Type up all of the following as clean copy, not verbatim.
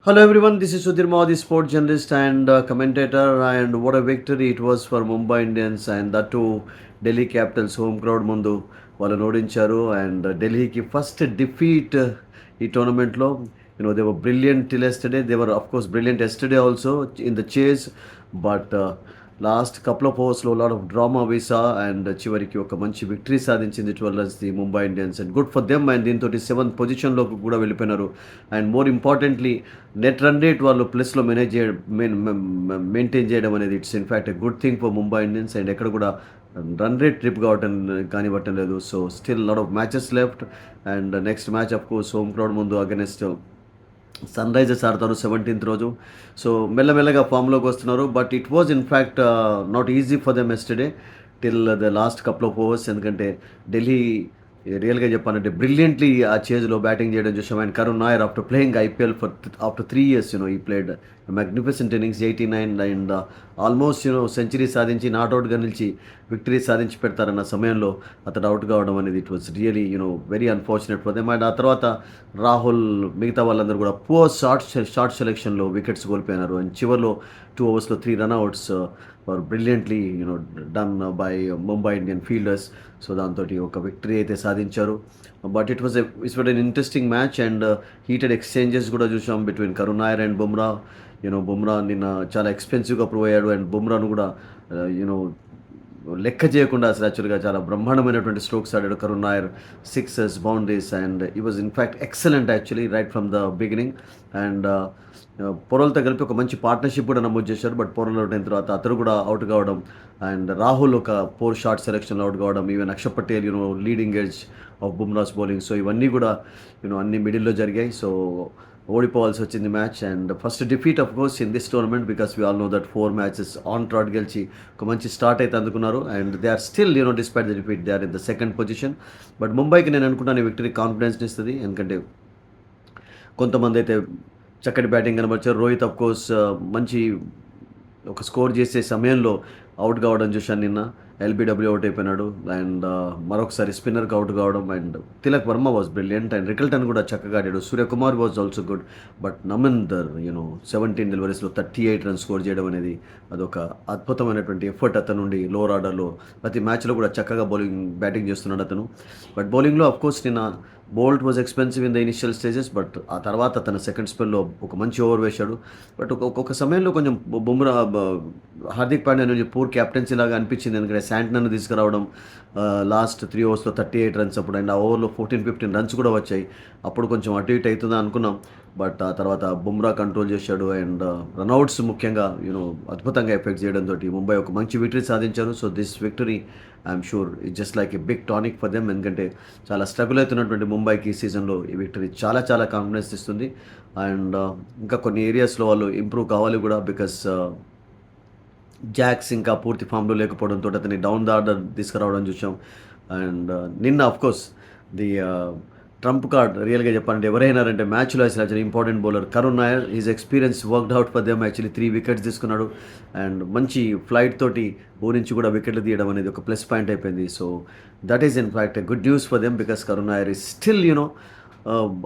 Hello everyone, this is Sudhir Modi, sport journalist and commentator. And what a victory it was for Mumbai Indians, and that too Delhi Capitals home crowd ముందు వాళ్ళని ఓడించారు. And ఢిల్లీకి first defeat ఈ టోర్నమెంట్లో. They were brilliant till yesterday. They were of course brilliant yesterday also in the chase, but last couple of ఓవర్స్లో lot of drama వీసా and చివరికి ఒక మంచి విక్టరీ సాధించింది 12 the Mumbai Indians. And good for them. And దీంతో 7th పొజిషన్లోకి కూడా వెళ్ళిపోయినారు. And more importantly net run rate వాళ్ళు ప్లస్లో మెయింటైన్ చేయడం అనేది it's in fact a good thing for Mumbai Indians. And ఎక్కడ కూడా రన్ రేట్ ట్రిప్ కావటం కానివ్వటం లేదు. So still lot of matches left. And next match of course home crowd ముందు అగెనెస్ట్ సన్ రైజర్స్ ఆడతారు 17th రోజు. సో మెల్లమెల్లగా ఫామ్లోకి వస్తున్నారు. But it was in fact not easy for them yesterday till the last couple of overs. ఎందుకంటే ఢిల్లీ రియల్గా చెప్పాలంటే brilliantly ఆ చేజ్లో batting చేయడం చూసాం. And Karun Nair after playing IPL for after 3 years ఈ played magnificent innings 89 and almost century సాధించి నాట్అవుట్గా నిలిచి విక్టరీ సాధించి పెడతారన్న సమయంలో అతడు అవుట్ కావడం అనేది it was really very unfortunate for them. And ఆ తర్వాత రాహుల్ మిగతా వాళ్ళందరూ కూడా పువర్ షార్ట్ సెలెక్షన్లో వికెట్స్ కోల్పోయినారు. అండ్ చివరిలో 2 overs 3 run outs were brilliantly done by Mumbai Indian fielders. So దాంతో ఒక విక్టరీ అయితే సాధించారు. But it was an interesting match and heated exchanges కూడా చూసాం బిట్వీన్ కరుణ్ నాయర్ అండ్ బుమ్రా. బుమ్రా నిన్న చాలా ఎక్స్పెన్సివ్గా ప్రూవ్ అయ్యాడు. అండ్ బుమ్రాను కూడా లెక్క చేయకుండా అసలు యాక్చువల్గా చాలా బ్రహ్మాండమైనటువంటి స్ట్రోక్స్ ఆడాడు కరుణ్ నాయర్. 6 బౌండరీస్ అండ్ ఈ was in fact excellent actually right from the beginning. And పొరల్తో కలిపి ఒక మంచి పార్ట్నర్షిప్ కూడా నమోదు చేశారు. బట్ పొరల్ అవుట్ అయిన తర్వాత అతను కూడా అవుట్ కావడం అండ్ రాహుల్ ఒక 4 షార్ట్ సెలెక్షన్లో అవుట్ కావడం, even Axar Patel leading edge of Bumrah's bowling. So ఇవన్నీ కూడా అన్ని మిడిల్లో జరిగాయి. సో ఓడిపోవాల్సి వచ్చింది match. And first defeat of course in this tournament because we all know that 4 matches on trot గెలిచి ఒక మంచి స్టార్ట్ అయితే అందుకున్నారు. And they are still despite the defeat they are in the second position. But ముంబైకి నేను అనుకుంటాను victory కాన్ఫిడెన్స్ని ఇస్తుంది. ఎందుకంటే కొంతమంది అయితే చక్కటి బ్యాటింగ్ కనబరిచారు. రోహిత్ ఆఫ్ కోర్స్ మంచి ఒక స్కోర్ చేసే సమయంలో అవుట్ కావడం చూశాను నిన్న. ఎల్బీడబ్ల్యూ అవుట్ అయిపోయినాడు. అండ్ మరొకసారి స్పిన్నర్కి అవుట్ కావడం. And Tilak Varma was brilliant. And Rickelton కూడా చక్కగా ఆడాడు. Suryakumar was also good. But నమేందర్ 17 డెలివరీస్లో 38 runs స్కోర్ చేయడం అనేది అదొక అద్భుతమైనటువంటి ఎఫర్ట్ అతను నుండి లోవర్ ఆర్డర్లో ప్రతి మ్యాచ్లో కూడా చక్కగా బ్యాటింగ్ చేస్తున్నాడు అతను. బట్ బౌలింగ్లో ఆఫ్ కోర్స్ నిన్న Boult was expensive in the initial stages. But ఆ తర్వాత తన సెకండ్ స్పెల్లో ఒక మంచి ఓవర్ వేశాడు. బట్ ఒక్కొక్క సమయంలో కొంచెం బుమ్రా హార్దిక్ పాండ్యా నుంచి పూర్ క్యాప్టెన్సీ లాగా అనిపించింది. ఎందుకంటే శాంట్నర్ను తీసుకురావడం లాస్ట్ 3 overs 38 runs అప్పుడు. అండ్ ఆ ఓవర్లో 14-15 runs కూడా వచ్చాయి. అప్పుడు కొంచెం అటు ఇటు అవుతుందా అనుకున్నాం. బట్ ఆ తర్వాత బుమ్రా కంట్రోల్ చేశాడు. అండ్ రన్అవుట్స్ ముఖ్యంగా అద్భుతంగా ఎఫెక్ట్ చేయడంతో ముంబై ఒక మంచి విక్టరీ సాధించారు. So this victory I'm sure it just like a big tonic for them. ఎందుకంటే చాలా స్ట్రగుల్ అవుతున్నటువంటి ముంబైకి ఈ సీజన్లో ఈ విక్టరీ చాలా చాలా కాన్ఫిడెన్స్ ఇస్తుంది. అండ్ ఇంకా కొన్ని ఏరియాస్లో వాళ్ళు ఇంప్రూవ్ కావాలి కూడా. బికాస్ జాక్స్ ఇంకా పూర్తి ఫామ్లో లేకపోవడంతో అతన్ని డౌన్ ద ఆర్డర్ తీసుకురావడం చూసాం. అండ్ నిన్న అఫ్కోర్స్ ది ట్రంప్ కార్డ్ రియల్గా చెప్పాలంటే ఎవరైనారంటే మ్యాచ్లో అసలు important bowler Karun Nair. Is experience worked out for them. Actually 3 wickets తీసుకున్నాడు. అండ్ మంచి ఫ్లైట్ తోటి నుంచి కూడా వికెట్లు తీయడం అనేది ఒక ప్లస్ పాయింట్ అయిపోయింది. So that is in fact good news for them because Karun Nair is still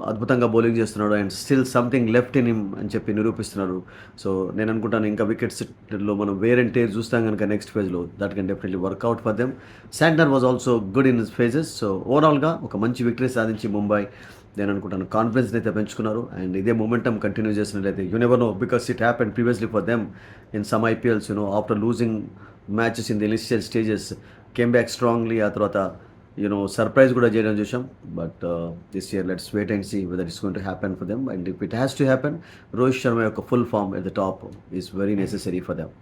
అద్భుతంగా బౌలింగ్ చేస్తున్నాడు. And still something left in him అని చెప్పి నిరూపిస్తున్నారు. సో నేను అనుకుంటాను ఇంకా వికెట్స్లో మనం వేర్ అండ్ టేర్ చూస్తాం కనుక నెక్స్ట్ ఫేజ్లో that can definitely work out for them. Santner was also good in phases. So ఓవరాల్గా ఒక మంచి విక్టరీ సాధించి ముంబై నేను అనుకుంటాను కాన్ఫిడెన్స్ని అయితే పెంచుకున్నారు. అండ్ ఇదే మొమెంటం కంటిన్యూ చేసినట్లయితే you never know because it happen previously for them in some IPLs after losing matches in the initial stages came back strongly. ఆ తర్వాత సర్ప్రైజ్ కూడా చేయడం చూసాం. But this year let's wait and see whether it's going to happen for them. And if it has to happen Rohit Sharma యొక్క full form at the top is very necessary for them.